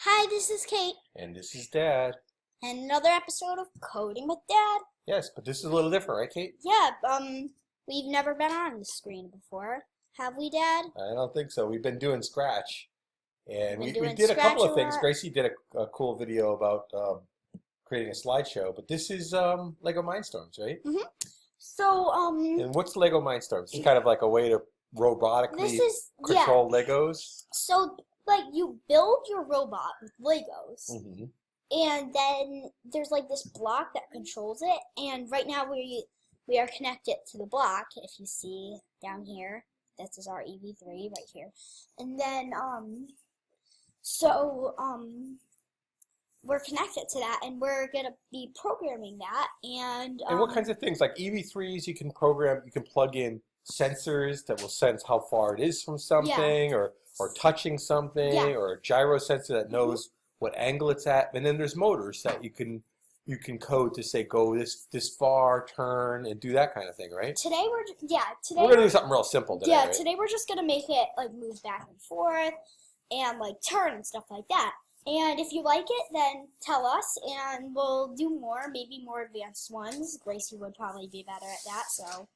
Hi, this is Kate, And this is Dad. and another episode of Coding with Dad. Yes, but this is a little different, right, Kate? Yeah, we've never been on the screen before, have we, Dad? I don't think so. We've been doing Scratch. And Been we doing did a couple Scratch of a things. lot. Gracie did a cool video about creating a slideshow, but this is Lego Mindstorms, right? So, And what's Lego Mindstorms? It's kind of like a way to robotically this is, control Legos. So, like, you build your robot with Legos, Mm-hmm. and then there's, like, this block that controls it, and right now we are connected to the block, if you see down here. This is our EV3 right here. And then, we're connected to that, and we're going to be programming that, and what kinds of things? Like EV3s, you can program, you can plug in sensors that will sense how far it is from something, or touching something, or a gyro sensor that knows what angle it's at. And then there's motors that you can code to say go this far, turn, and do that kind of thing, right? Today we're gonna do something real simple today. Yeah, right? today we're just gonna make it like move back and forth and like turn and stuff like that. And if you like it, then tell us, and we'll do more, maybe more advanced ones. Gracie would probably be better at that, so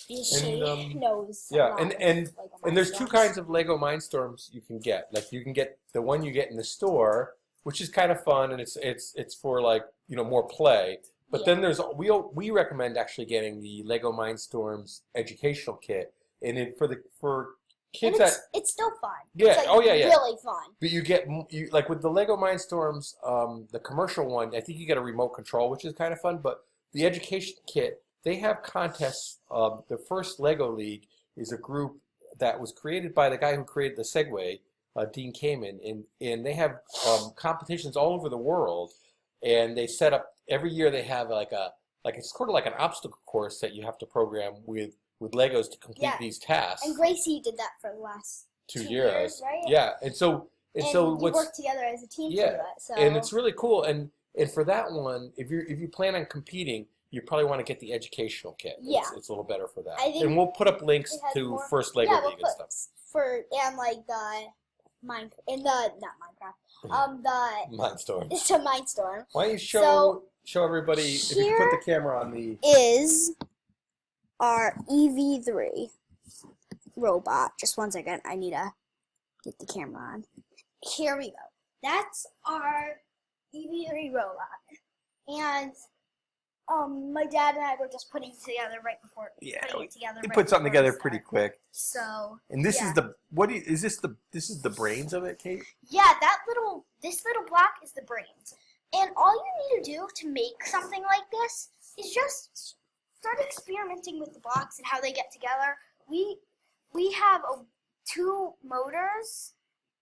she knows. Yeah, a lot and of Lego there's two Mindstorms. kinds of Lego Mindstorms you can get. Like you can get the one you get in the store, which is kind of fun, and it's for like more play. But then there's we recommend actually getting the Lego Mindstorms educational kit, and for kids and that it's still fun. Yeah, it's like yeah. really fun. But you like with the Lego Mindstorms, the commercial one, I think you get a remote control, which is kind of fun. But the education kit, they have contests. The first Lego League is a group that was created by the guy who created the Segway, Dean Kamen, and they have competitions all over the world. And they set up every year. They have it's sort of like an obstacle course that you have to program with Legos to complete these tasks. And Gracie did that for the last 2 years, right? Yeah, and so we work together as a team to do it. So. And it's really cool. And for that one, if you plan on competing, you probably want to get the educational kit. Yeah, it's a little better for that. I think and we'll put up links to first Lego League and stuff. The Mindstorm. It's a Mindstorm. Why don't you show everybody if you can put the camera on the is our EV3 robot. Just one second, I need to get the camera on. Here we go. That's our EV3 robot, and my dad and I were just putting it together right before. We Right put something together before pretty quick. So. And this is this is the brains of it, Kate? Yeah, this little block is the brains. And all you need to do to make something like this is just start experimenting with the blocks and how they get together. We have two motors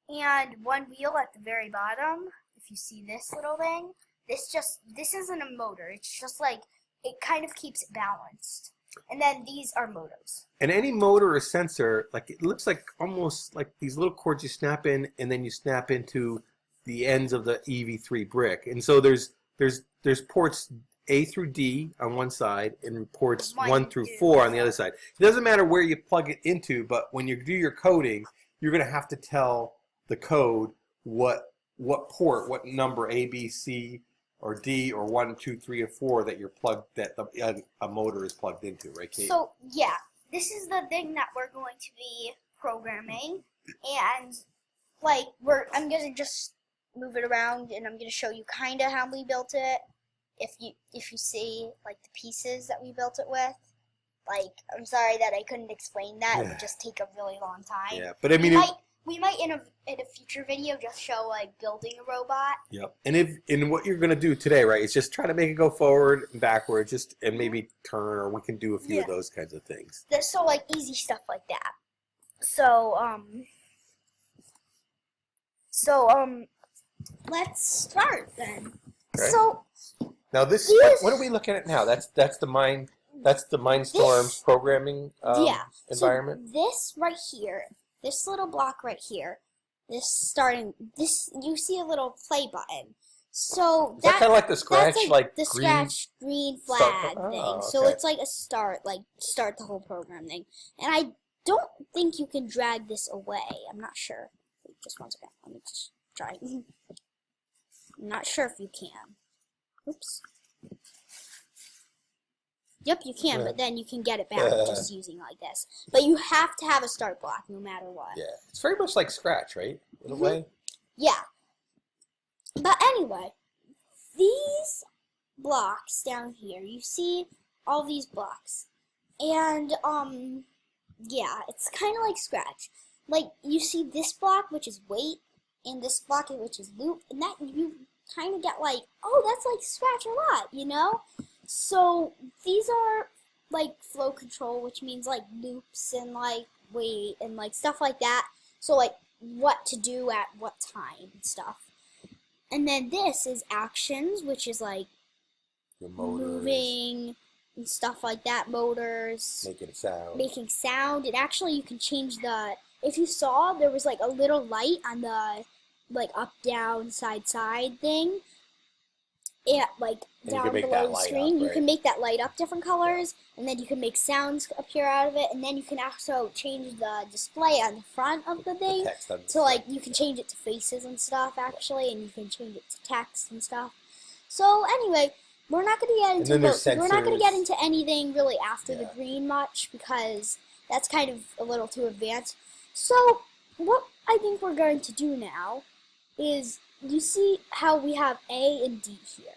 and one wheel at the very bottom. If you see this little thing, this isn't a motor. It's just like it kind of keeps it balanced. And then these are motors. And any motor or sensor, like it looks like almost like these little cords you snap in, and then you snap into the ends of the EV3 brick. And so there's ports A through D on one side and ports 1 through 4 on the other side. It doesn't matter where you plug it into, but when you do your coding, you're going to have to tell the code what port, what number A, B, C, or D, or 1, 2, 3, or 4 that you're plugged, that a motor is plugged into, right, Kate? So yeah, this is the thing that we're going to be programming, and like I'm gonna just move it around, and I'm gonna show you kind of how we built it. If you see like the pieces that we built it with, like I'm sorry that I couldn't explain that. It would just take a really long time. Yeah, but I mean, we might in a future video just show like building a robot. Yep. And what you're gonna do today, right, is just try to make it go forward and backward, and maybe turn, or we can do a few of those kinds of things. So like easy stuff like that. So let's start then. Okay. So now what are we looking at now? That's the Mindstorms programming environment. So this right here. This little block right here, you see a little play button. So is that kind of like the Scratch, that's the Scratch green flag thing. Okay. So it's like a start the whole program thing. And I don't think you can drag this away. I'm not sure. Wait, just one second. Let me just Try. I'm not sure if you can. Oops. Yep, you can, but then you can get it back just using like this. But you have to have a start block no matter what. Yeah, it's very much like Scratch, right? In a way. Yeah. But anyway, these blocks down here, you see all these blocks. And, yeah, it's kind of like Scratch. Like, you see this block, which is weight, and this block, which is loop, and that you kind of get like, oh, that's like Scratch a lot, you know? So, these are, like, flow control, which means, like, loops and, like, weight and, like, stuff like that. So, like, what to do at what time and stuff. And then this is actions, which is, like, moving and stuff like that, motors. Making sound. And actually, you can change the, if you saw, there was, like, a little light on the, like, up, down, side, side thing. Yeah, like, down below the screen. You can make that light up different colors, and then you can make sounds appear out of it, and then you can also change the display on the front of the thing. So, like, you can change it to faces and stuff, actually, and you can change it to text and stuff. So, anyway, we're not going to get into anything really after the green much, because that's kind of a little too advanced. So, what I think we're going to do now is, you see how we have A and D here.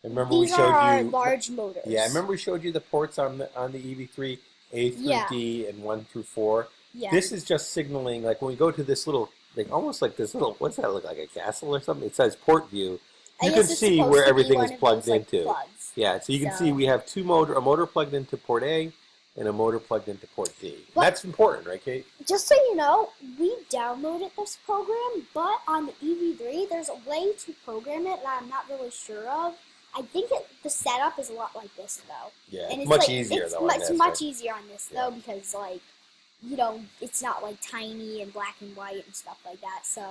Remember These we showed are our you large motors. Yeah, I remember we showed you the ports on the EV3, A through D and 1 through 4. Yeah. This is just signaling, like when we go to this little, like almost like this little, what's that look like, a castle or something? It says port view. You can see where everything is plugged into. Yeah, so you can see we have a motor plugged into port A and a motor plugged into port D. That's important, right, Kate? Just so you know, we downloaded this program, but on the EV3, there's a way to program it that I'm not really sure of. I think the setup is a lot like this, though. Yeah, and it's much easier, though. It's much easier on this, though, because, like, you know, it's not, like, tiny and black and white and stuff like that, so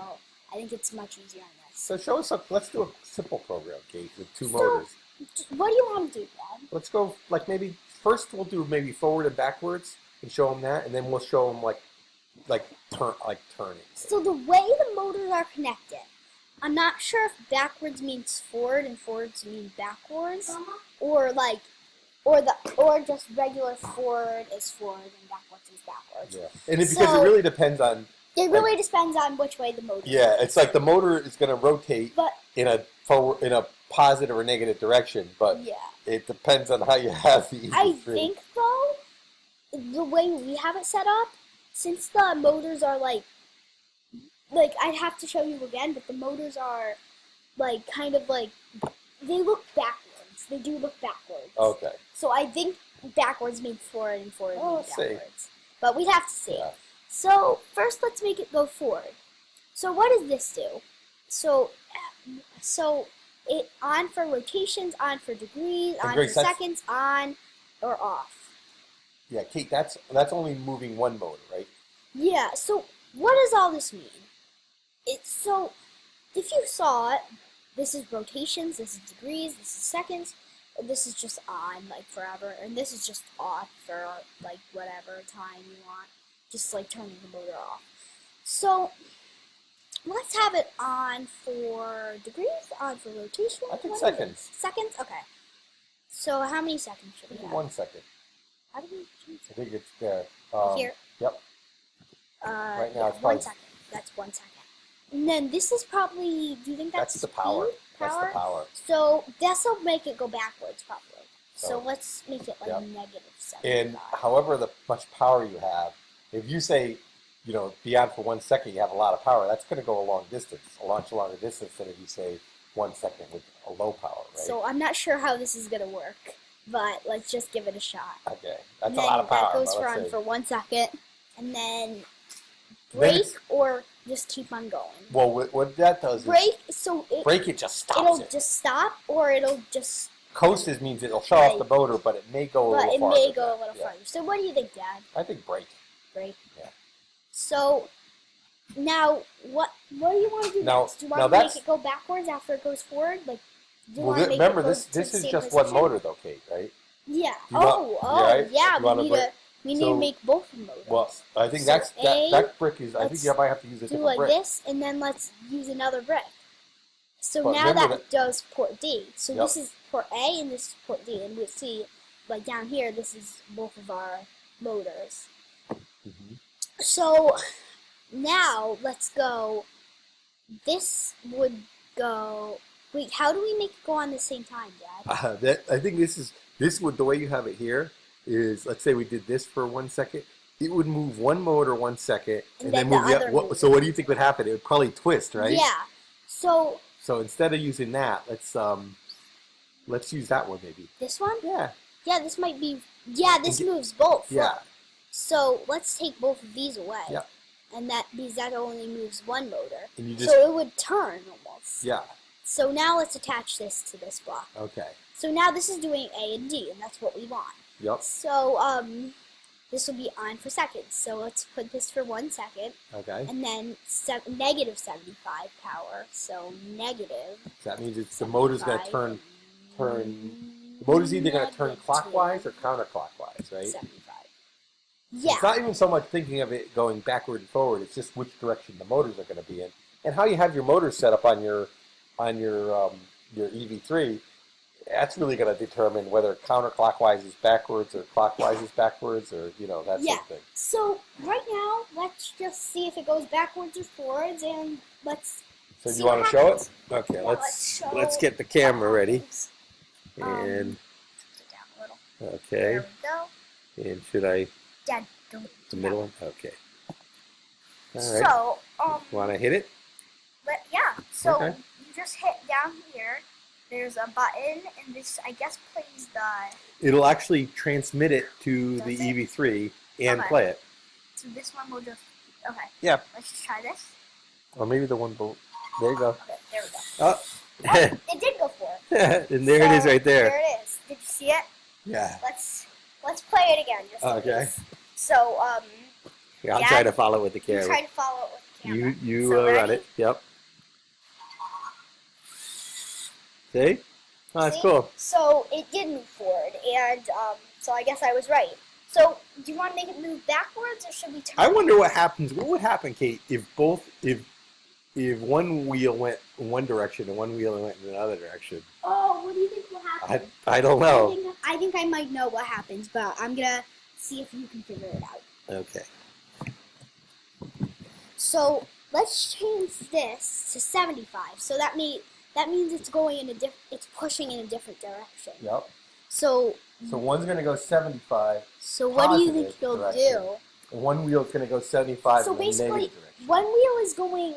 I think it's much easier on this. So show us, let's do a simple program, Kate, with two motors. What do you want to do, Dad? Let's go, like, maybe, first we'll do maybe forward and backwards and show them that, and then we'll show them, like turning. So the way the motors are connected, I'm not sure if backwards means forward and forwards mean backwards, or just regular forward is forward and backwards is backwards. Yeah, and because it really depends on. It really depends on which way the motor. Yeah, it's like the motor is going to rotate in a positive or negative direction, but it depends on how you have the EV3. I think though, the way we have it set up, since the motors are like I'd have to show you again, but the motors are like kind of like they look backwards. They do look backwards. Okay. So I think backwards means forward and forward means backwards. See. But we'd have to see. Yeah. So first, let's make it go forward. So what does this do? So it on for rotations, on for degrees, on for seconds, on or off. Yeah, Kate, that's only moving one motor, right? Yeah. So what does all this mean? So if you saw it, this is rotations, this is degrees, this is seconds, and this is just on like forever, and this is just off for like whatever time you want, just like turning the motor off. So let's have it on for degrees, on for rotation. I think seconds. Seconds? Okay. So how many seconds should we have? 1 second. How do we change it? I think it's there. Here? Yep. Right now it's 1 second. That's 1 second. And then this is probably, do you think that's the power? That's the power. So this will make it go backwards probably. So let's make it like negative 75. And however much power you have, if you say, be on for 1 second, you have a lot of power, that's going to go a long distance, a much longer distance than if you say 1 second with a low power, right? So I'm not sure how this is going to work, but let's just give it a shot. Okay, that's a lot of power. That goes on for 1 second, and then brake or just keep on going. Well, what that does is brake it just stops. It'll just stop, or it'll just coast means it'll shut off the motor, but it may go a little farther. But it may go a little farther. So what do you think, Dad? I think brake. Brake. Yeah. So now, what do you want to do next? Do you want to make it go backwards after it goes forward? Like, remember, this is just one motor, though, Kate, right? Yeah. Yeah. Yeah. We need to make both motors. Well, I think So that brick is. I think you might have to use a do different like brick. this, and then let's use another brick. So But now remember that does port D. So Yep. this is port A, and this is port D, and we see, like down here, this is both of our motors. Mhm. So now let's go. This would go. Wait, how do we make it go on the same time, Dad? I think this would the way you have it here is. Let's say we did this for 1 second. It would move one motor 1 second, and then the move the other motor. So what do you think would happen? It would probably twist, right? Yeah. So instead of using that, let's use that one maybe. this one? Yeah. Yeah, this might be. Yeah, this moves both. Yeah. Look. So let's take both of these away. Yeah. And that because that only moves one motor. And you just. So it would turn almost. Yeah. So now let's attach this to this block. Okay. So now this is doing A and D, and that's what we want. Yep. So this will be on for seconds. So let's put this for 1 second. Okay. And then negative 75 power. So negative. So that means the motor's going to turn. The motor's either going to turn clockwise or counterclockwise, right? 75. Yeah. It's not even so much thinking of it going backward and forward. It's just which direction the motors are going to be in, and how you have your motors set up on your EV3. That's really going to determine whether counterclockwise is backwards or clockwise is backwards, or that sort of thing. So right now, let's just see if it goes backwards or forwards, and let's. So see you want what to show happens. it? Okay, Yeah, let's get the camera ready. And Sit down a little. okay, There we go. and should I Dad, don't. the middle one? Okay. All right. So Want to hit it? yeah. So Okay. you just hit down here. There's a button, and this I guess plays the. It'll actually transmit it to the Does it? EV3 and Okay. play it. So this one will just. Okay. Yeah. Let's just try this. Or maybe the one below. There you go. Okay, there we go. Oh. Oh, it did go for it. And there it is So, right there. There it is. Did you see it? Yeah. Let's play it again. Just in Okay. case. So Yeah, I'll Dad, try to follow with the you camera. try to follow it with the camera. You So run ready? it. Yep. See? Oh, that's See? cool. So it did move forward, and so I guess I was right. So do you want to make it move backwards, or should we turn? I wonder what happens. What would happen, Kate, if one wheel went in one direction and one wheel went in another direction? Oh, what do you think will happen? I don't know. I think I might know what happens, but I'm gonna see if you can figure it out. Okay. So let's change this to 75. So that means it's going in it's pushing in a different direction. Yep. So So one's going to go 75. so what do you think Positive you'll direction. do? And one wheel's going to go 75 So in the basically, negative direction. one wheel is going.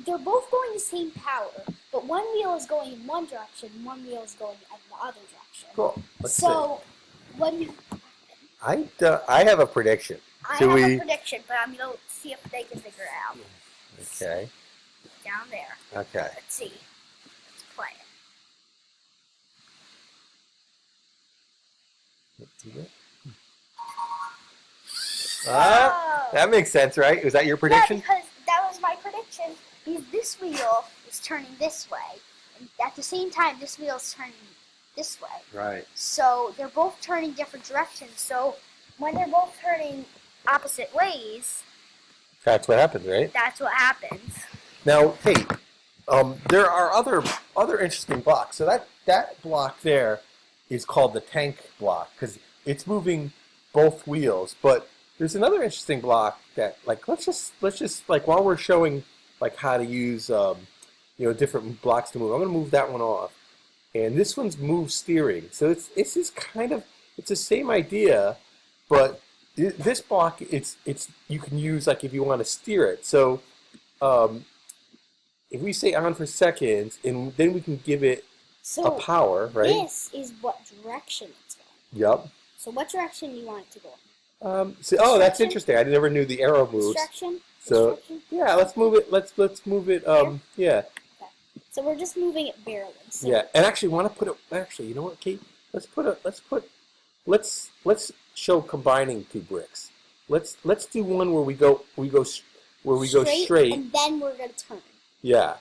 They're both going the same power, but one wheel is going in one direction, one wheel is going in the other direction. Cool. Let's So what do you? see. I have a prediction. I Do have we- a prediction, but I'm gonna see if they can figure it out. Okay. Down there. Okay. Let's see. Let's play it. Let's do it. Ah, that makes sense, right? Was that your prediction? Yeah, because that was my prediction. Because this wheel is turning this way, and at the same time, this wheel is turning this way. Right. So they're both turning different directions. So when they're both turning opposite ways, That's what happens, right? that's what happens. Now, Kate, there are other interesting blocks. So that block there is called the tank block because it's moving both wheels. But there's another interesting block that, like, let's just like while we're showing like how to use different blocks to move, I'm gonna move that one off, and this one's move steering. So it's just kind of it's the same idea, but this block it's you can use like if you want to steer it. So if we say on for seconds, and then we can give it So a power, right? this is what direction it's going. Yep. So what direction do you want it to go? That's interesting. I never knew the arrow moves. Direction. So yeah, let's move it. Let's move it. Yeah. So we're just moving it barely. So Yeah, and actually, want to put it. Actually, you know what, Kate? Let's show combining two bricks. Let's do one where we go straight. and then we're gonna turn. Yeah.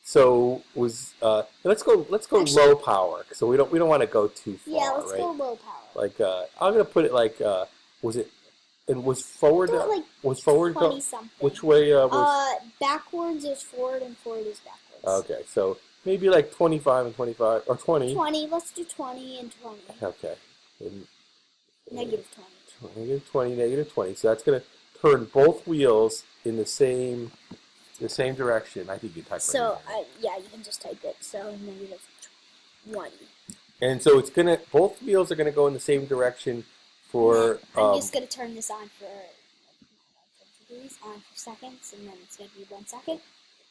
So let's go Actually- low power. So we don't want to go too far. Yeah, let's right? go low power. Like I'm gonna put it like Was it? And was forward? Do it like Was forward 20 something. Which way was? Backwards is forward and forward is backwards. Okay, so maybe like 25 and 25 or 20. 20. Let's do 20 and 20. Okay. And, Negative 20. Negative 20, negative 20. So that's gonna turn both wheels in the same direction. I think you type. So yeah, you can just type it. So negative 20. And so it's gonna both wheels are gonna go in the same direction for. I'm just gonna turn this on for seconds, and then it's gonna be 1 second,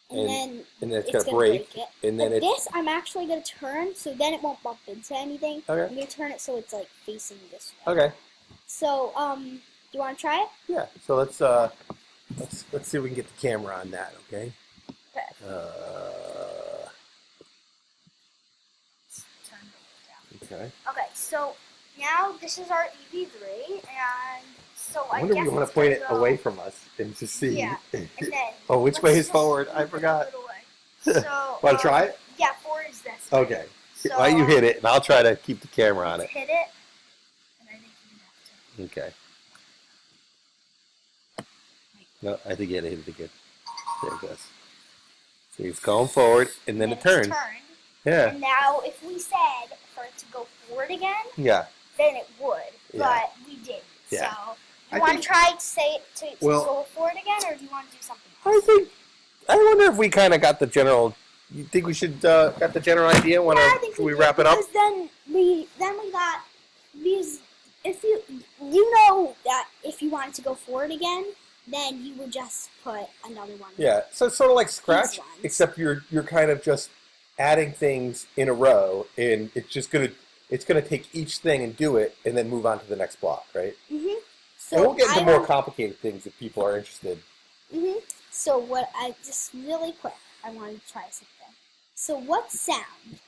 and then it's gonna break it. And then this I'm actually gonna turn, so then it won't bump into anything. Okay. I'm gonna turn it so it's like facing this way. Okay. So do you want to try it? Yeah. So let's see if we can get the camera on that. Okay. Okay. Okay. So now this is our EV3, and so I wonder if you want to point it away from us and just see. Yeah. And then. Oh, which way is forward? I forgot. So. Want to try it? Yeah, forward is this way. Okay. So, Why don't you hit it, and I'll try to keep the camera on it. Hit it. And I think you have to. Okay. No, I think you had to hit it again. There it goes. So he's going forward, and then it turns. Yeah. And now, if we said for it to go forward again, Yeah. then it would. Yeah. But we didn't. Yeah. So, do you want to try to say it to go forward again, or do you want to do something else? I wonder if we kind of got the general. You think we should got the general idea? Should we wrap it up? Because then we got because if you know that if you wanted to go forward again, then you would just put another one. Yeah, so it's sort of like Scratch, ones. except you're kind of just adding things in a row, and it's gonna take each thing and do it, and then move on to the next block, right? Mhm. So and we'll get into more complicated things if people are interested. Mhm. So what I just really quick, I wanted to try something. So what sound?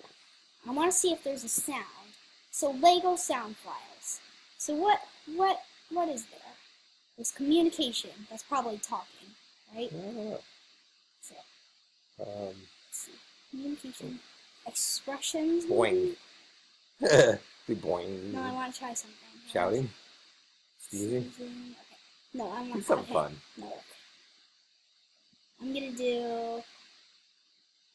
I want to see if there's a sound. So Lego sound files. So what is there? There's communication. That's probably talking, right? So, let's see. Communication. Expressions. Boing. Be boing. No, I want to try something. Shouting. Sneezing. Okay. No, I'm not. Do something fun. No. Okay. I'm gonna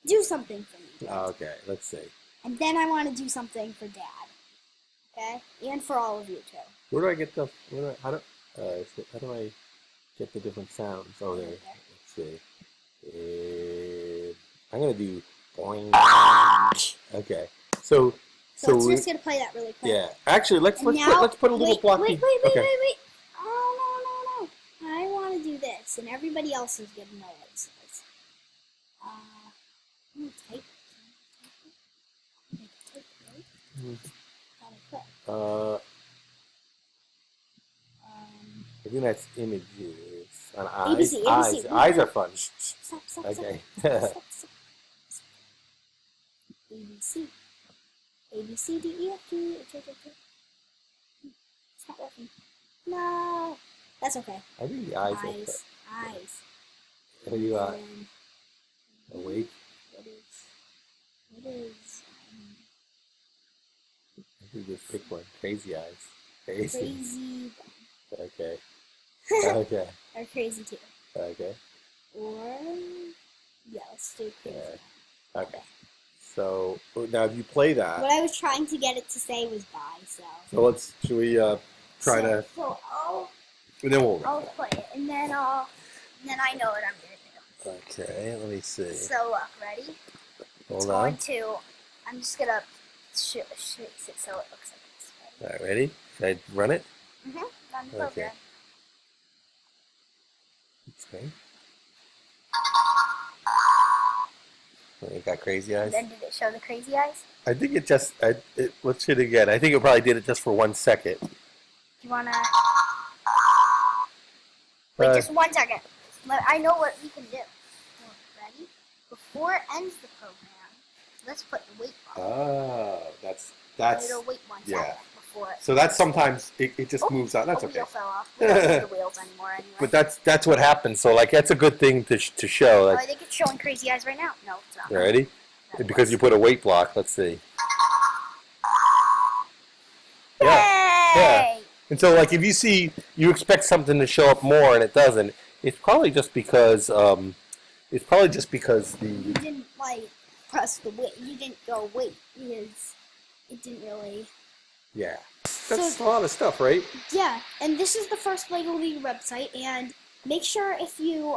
do something for me. Oh, okay, let's see. And then I want to do something for Dad. Okay? And for all of you too. Where do I get how do I get the different sounds? Oh, there. Let's see. I'm gonna do boing. Okay. So it's just gonna play that really quick. Yeah. Actually, let's put a little block. Wait. Oh no. I want to do this, and everybody else is gonna know what it says. I'm gonna type it. Right? I think that's images and ABC, eyes. Eyes are fun. Stop. Okay. Stop. ABC. A, B, C, D, E, F, G, H, I, J, K. It's not working. No. That's okay. I think the eyes are fun. Eyes. Are you awake? What is I think just pick one. Crazy eyes. Crazy. Okay. Okay. Or crazy too. Okay. Or yeah, let's do crazy. Yeah. Okay. So now, if you play that, what I was trying to get it to say was bye. So should we try to? So And then I'll play it, and then I know what I'm gonna do. Okay. Let me see. So ready? Hold on. I'm just gonna shoot it so it looks like this. All right. Ready? Should I run it? Run the program. Okay. You got crazy eyes? And then did it show the crazy eyes? I think it just, let's hit it again. I think it probably did it just for 1 second. Do you want to... Wait, just 1 second. I know what we can do. Ready? Before it ends the program, let's put the wait button. Oh, that's... It'll wait 1 second before it... So that's sometimes, it just moves on. That's okay. The wheel fell off. We don't need the wheels anymore anyway. But that's what happens. So, like, that's a good thing to show. Like, I think it's showing crazy eyes right now. No, it's not. You ready? Because you put a weight block. Let's see. Yay! And so, like, if you expect something to show up more and it doesn't, it's probably just because the You didn't like press the wait. You didn't go wait because it didn't really. yeah. That's a lot of stuff, right? Yeah, and this is the first Lego League website, and make sure if you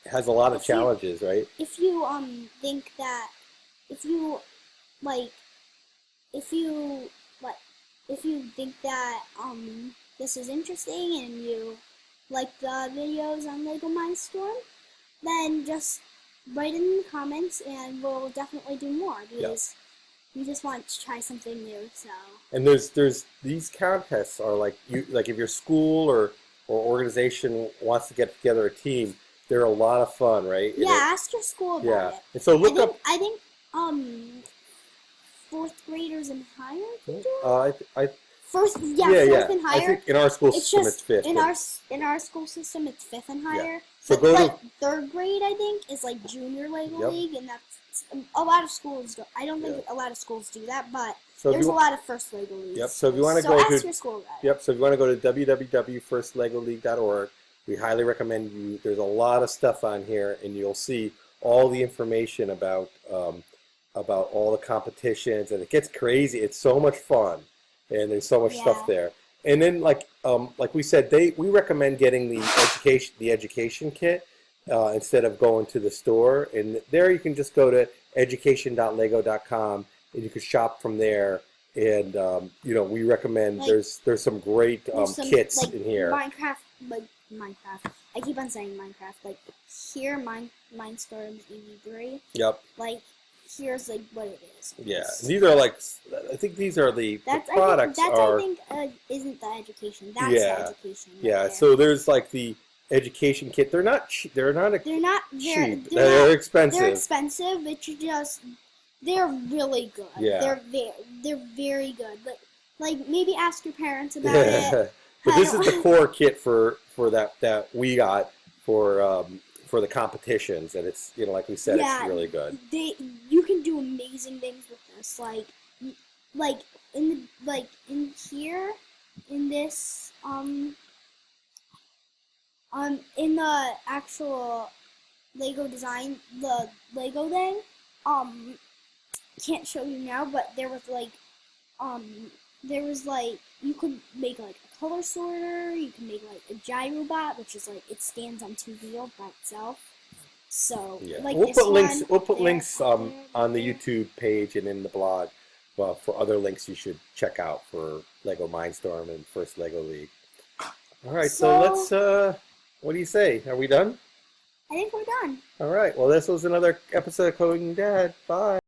It has a lot of challenges, right? if you think that if you like if you like if you think that this is interesting and you like the videos on Lego Mindstorm, then just write in the comments and we'll definitely do more because we just want to try something new. So. And there's these contests are like if your school or organization wants to get together a team, they're a lot of fun, right? Yeah, ask your school about it. And so look up. I think fourth graders and higher can do it. Fourth and higher. I think in our school system it's fifth. In our school system it's fifth and higher. Yeah. So but third grade I think is like junior Lego League, and that's a lot of schools. I don't think a lot of schools do that, but there's a lot of first Lego Leagues. Yep. So if you want to ask your school about it. Yep. So if you want to go to www.firstlegoleague.org, we highly recommend you. There's a lot of stuff on here, and you'll see all the information about all the competitions, and it gets crazy. It's so much fun, and there's so much stuff there. And then, like we said, we recommend getting the education kit instead of going to the store. And there you can just go to education.lego.com, and you can shop from there. And we recommend there's some great kits in here. Minecraft. I keep on saying Minecraft. Like here, Mindstorms EV3. Yep. Like here's like what it is. Yeah, these are like I think these are the products. I think isn't the education. That's the education. Yeah. So there's like the education kit. They're not cheap. They're not cheap. They're expensive. They're expensive, but they're really good. Yeah. They're very good. But like maybe ask your parents about it. But this is the core kit for that we got for the competitions, and it's like we said, it's really good. You can do amazing things with this, like in here in this in the actual Lego design, the Lego thing, can't show you now, but there was you could make like a color sorter, you can make like a gyrobot, which is like it stands on two wheels by itself. So we'll put links on the YouTube page and in the blog for other links you should check out for Lego Mindstorm and First Lego League. All right, so let's what do you say? Are we done? I think we're done. All right. Well, this was another episode of Coding Dad. Bye.